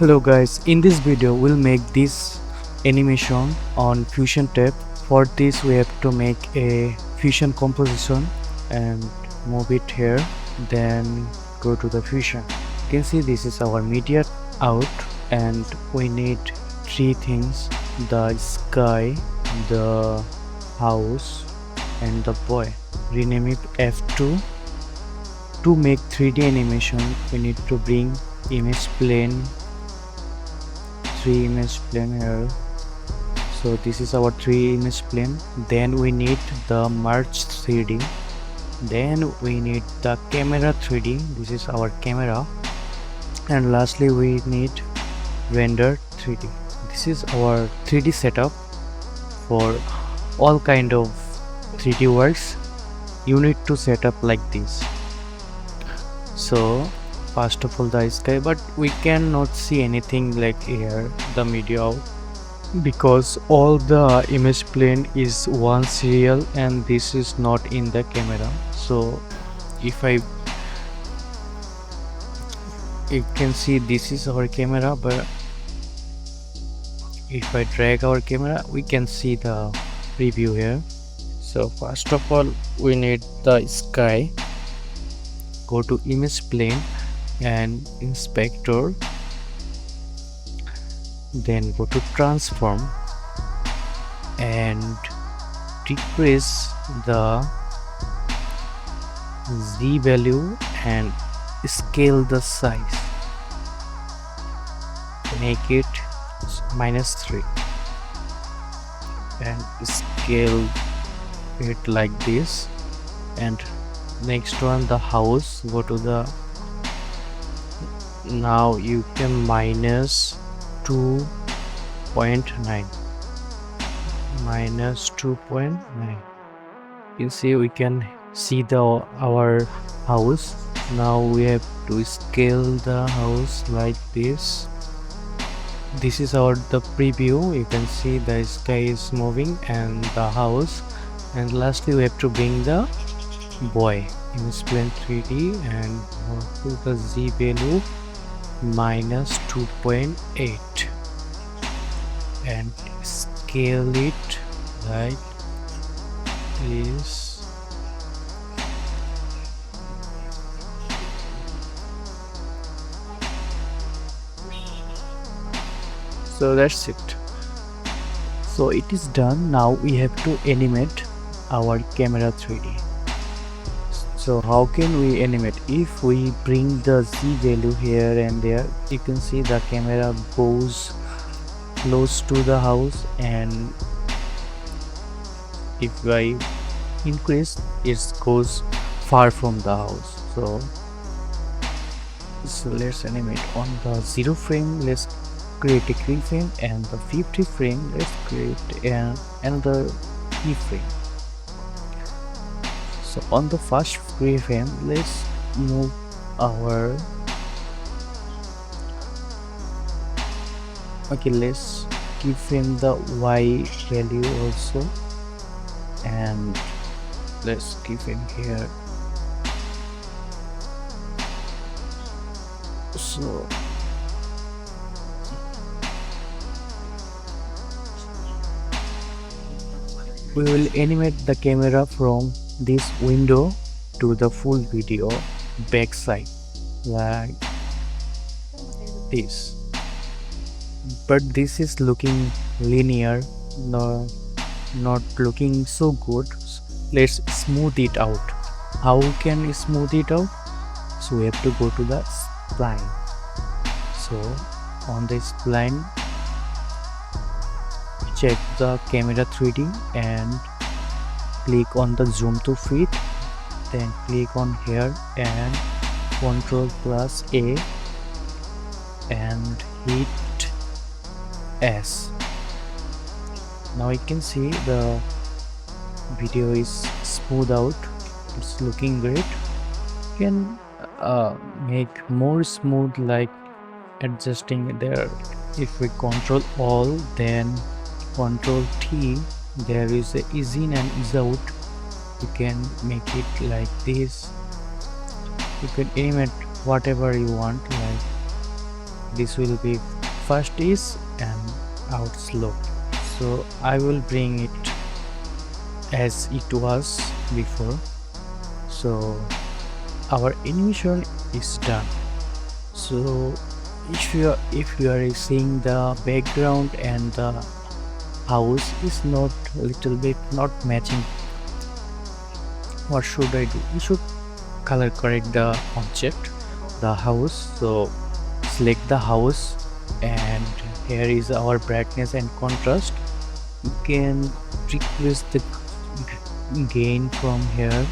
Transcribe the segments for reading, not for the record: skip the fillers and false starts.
Hello guys, in this video we'll make this animation on Fusion tab. For this we have to make a Fusion composition and move it here, then go to the Fusion. You can see this is our media out and we need three things: the sky, the house and the boy. Rename it F2. To make 3D animation we need to bring image plane, 3 image plane here. So this is our 3 image plane. Then we need the merge 3D. Then we need the camera 3D. This is our camera. And lastly we need render 3D. This is our 3D setup for all kind of 3D works. You need to set up like this. So first of all the sky, but we cannot see anything like here the media out, because all the image plane is one serial and this is not in the camera. So if you can see this is our camera, but if I drag our camera we can see the preview here. So first of all we need the sky. Go to image plane and inspector, then go to transform and decrease the Z value and scale the size, make it -3 and scale it like this. And next one, the house, go to the, now you can -2.9, -2.9. you see we can see our house. Now we have to scale the house like this. This is the preview. You can see the sky is moving and the house. And lastly we have to bring the boy, image plane 3D, and to the Z value -2.8 and scale it like this. So that's it. So it is done. Now we have to animate our camera 3D. So how can we animate? If we bring the Z value here and there, you can see the camera goes close to the house, and if I increase it goes far from the house. So let's animate on the 0 frame. Let's create a keyframe, and the 50 frame let's create another keyframe. So on the first keyframe let's move our, let's keyframe the Y value also, and let's keyframe here. So we will animate the camera from this window to the full video backside like this, but this is looking linear, not looking so good. Let's smooth it out. How can we smooth it out? So we have to go to the spline. So on the spline check the camera 3D and click on the zoom to fit, then click on here and Ctrl+A and hit S. Now you can see the video is smooth out. It's looking great. You can make more smooth, like adjusting there. If we Ctrl all then Ctrl T, there is a ease in and ease out. You can make it like this. You can animate whatever you want, like this will be first is and out slow. So I will bring it as it was before. So our animation is done. So if you are seeing the background and the house is not little bit not matching, what should I do? You should color correct the object, the house. So select the house, and here is our brightness and contrast. You can decrease the gain from here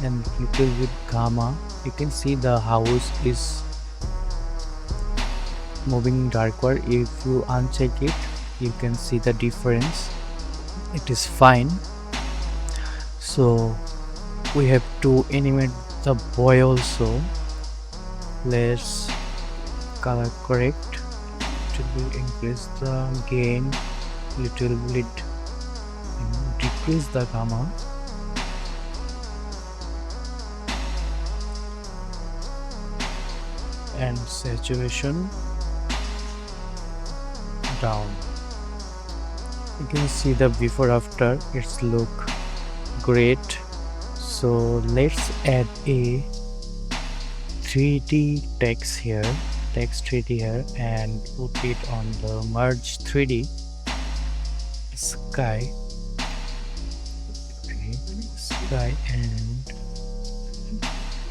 and little with gamma. You can see the house is moving darker. If you uncheck it, you can see the difference. It is fine. So we have to animate the boy also. Let's color correct to increase the gain little bit, decrease the gamma. And saturation down. You can see the before after, it's look great. So let's add a 3D text here, text 3D here, and put it on the merge 3D sky. Okay, sky, and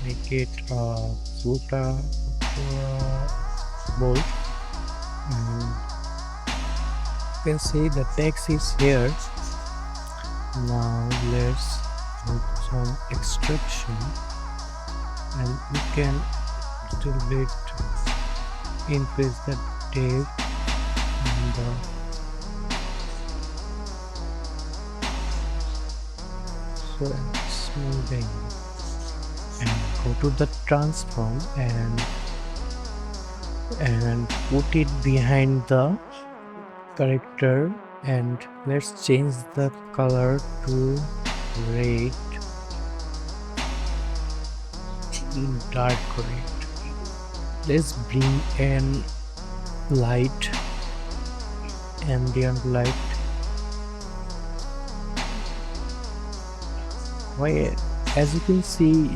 make it ultra bold. You can see the text is here. Now let's put some extraction, and you can little bit increase the depth and so smoothing, and go to the transform and put it behind the character, and let's change the color to red, dark red. Let's bring in light, ambient light. Why, as you can see,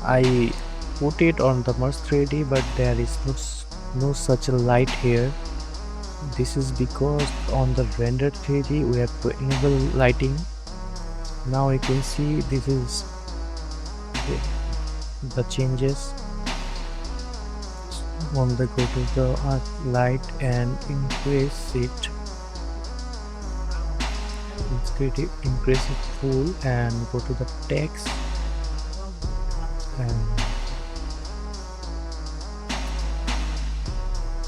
I put it on the merge 3D, but there is no such a light here. This is because on the render 3D we have to enable lighting. Now you can see this is the changes. On the go to the light and increase it. Increase it full, and go to the text and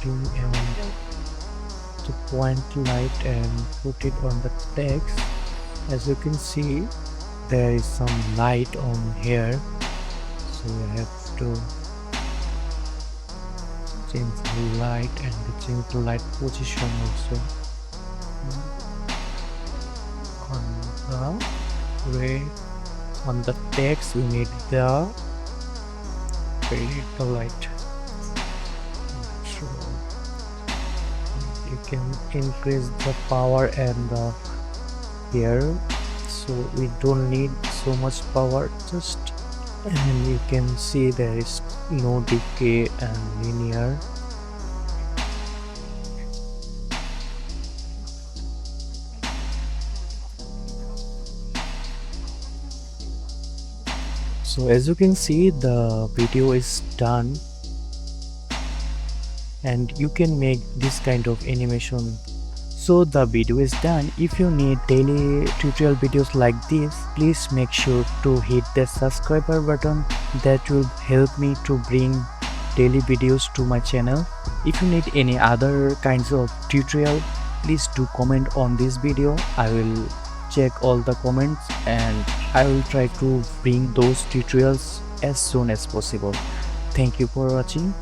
bring the point light and put it on the text. As you can see, there is some light on here, so we have to change the light and change the light position also. On the red, on the text we need the light. So you can increase the power and the here, so we don't need so much power, just, and you can see there is no decay and linear. So as you can see, the video is done, and you can make this kind of animation. So the video is done. If you need daily tutorial videos like this, please make sure to hit the subscriber button. That will help me to bring daily videos to my channel. If you need any other kinds of tutorial, please do comment on this video. I will check all the comments and I will try to bring those tutorials as soon as possible. Thank you for watching.